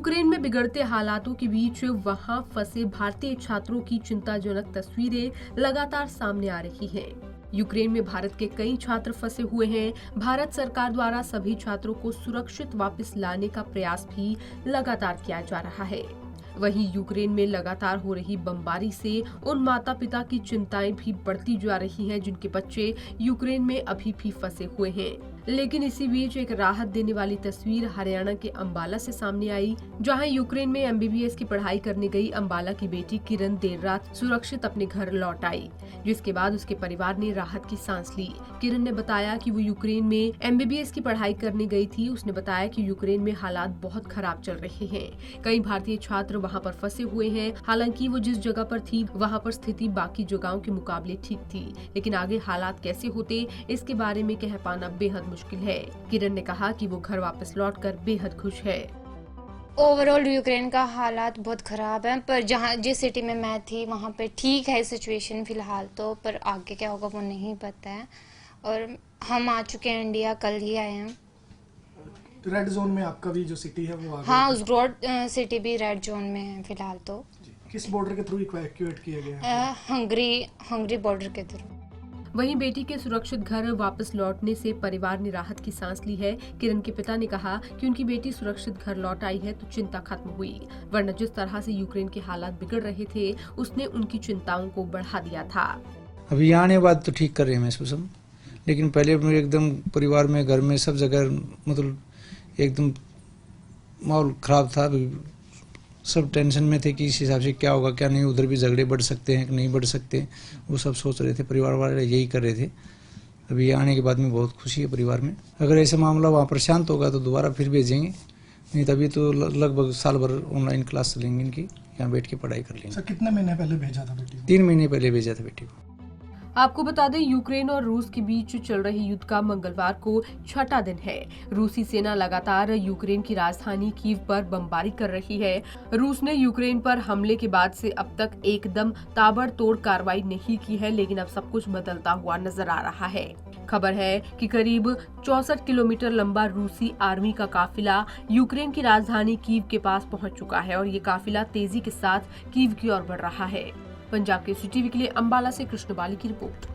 Ukraine में बिगड़ते हालातों के बीच वहां फंसे भारतीय छात्रों की चिंताजनक तस्वीरें लगातार सामने आ रही हैं। यूक्रेन में भारत के कई छात्र फंसे हुए हैं। भारत सरकार द्वारा सभी छात्रों को सुरक्षित वापस लाने का प्रयास भी लगातार किया जा रहा है। वहीं यूक्रेन में लगातार हो रही बमबारी से उन माता पिता की चिंताएं भी बढ़ती जा रही हैं जिनके बच्चे यूक्रेन में अभी भी फंसे हुए हैं। लेकिन इसी बीच एक राहत देने वाली तस्वीर हरियाणा के अंबाला से सामने आई, जहां यूक्रेन में एमबीबीएस की पढ़ाई करने गई अंबाला की बेटी किरण देर रात सुरक्षित अपने घर लौट आई, जिसके बाद उसके परिवार ने राहत की सांस ली। किरण ने बताया कि वो यूक्रेन में एमबीबीएस की पढ़ाई करने गई थी। उसने बताया कि यूक्रेन में हालात बहुत खराब चल रहे हैं। कई भारतीय छात्र वहां पर फंसे हुए हैं। हालांकि वो जिस जगह पर थी वहां पर स्थिति बाकी जगहों के मुकाबले ठीक थी, लेकिन आगे हालात कैसे होते इसके बारे में कह पाना बेहद मुश्किल है। किरण ने कहा कि वो घर वापस लौटकर बेहद खुश है। ओवरऑल यूक्रेन का हालात बहुत ख़राब है, पर जिस सिटी में मैं थी वहाँ पे ठीक है सिचुएशन फ़िलहाल तो, पर आगे क्या होगा वो नहीं पता है। और हम आ चुके हैं इंडिया, कल ही आए हैं। रेड जोन में आपका भी जो सिटी है वो आ गया? हाँ, उस ब्रॉड सिटी भी रेड जोन में है फ़िलहाल तो। किस बॉर्डर के थ्रू इवैक्यूएट किया गया है? हंगरी बॉर्डर के थ्रू। वहीं बेटी के सुरक्षित घर वापस लौटने से परिवार ने राहत की सांस ली है। किरण के पिता ने कहा कि उनकी बेटी सुरक्षित घर लौट आई है तो चिंता खत्म हुई, वरना जिस तरह से यूक्रेन के हालात बिगड़ रहे थे उसने उनकी चिंताओं को बढ़ा दिया था। अभी यहाँ आने बाद तो ठीक कर रहे हैं महसूस हम, लेकिन पहले मेरे एकदम परिवार में घर में सब जगह मतलब एकदम माहौल खराब था। सब टेंशन में थे कि इस हिसाब से क्या होगा क्या नहीं, उधर भी झगड़े बढ़ सकते हैं कि नहीं बढ़ सकते, वो सब सोच रहे थे। परिवार वाले यही कर रहे थे। अभी आने के बाद में बहुत खुशी है परिवार में। अगर ऐसा मामला वहाँ पर शांत होगा तो दोबारा फिर भेजेंगे, नहीं तभी तो लगभग साल भर ऑनलाइन क्लास चलेंगे इनकी, यहाँ बैठ के पढ़ाई कर लेंगे। सर कितने महीने पहले भेजा था बेटी को? 3 महीने पहले भेजा था बेटी को। आपको बता दें, यूक्रेन और रूस के बीच चल रहे युद्ध का मंगलवार को 6वां दिन है। रूसी सेना लगातार यूक्रेन की राजधानी कीव पर बमबारी कर रही है। रूस ने यूक्रेन पर हमले के बाद से अब तक एकदम ताबड़तोड़ कार्रवाई नहीं की है, लेकिन अब सब कुछ बदलता हुआ नजर आ रहा है। खबर है कि करीब 64 किलोमीटर लंबा रूसी आर्मी का काफिला यूक्रेन की राजधानी कीव के पास पहुंच चुका है और ये काफिला तेजी के साथ कीव की ओर बढ़ रहा है। पंजाब के सिटी वीक के लिए अंबाला से कृष्ण बाली की रिपोर्ट।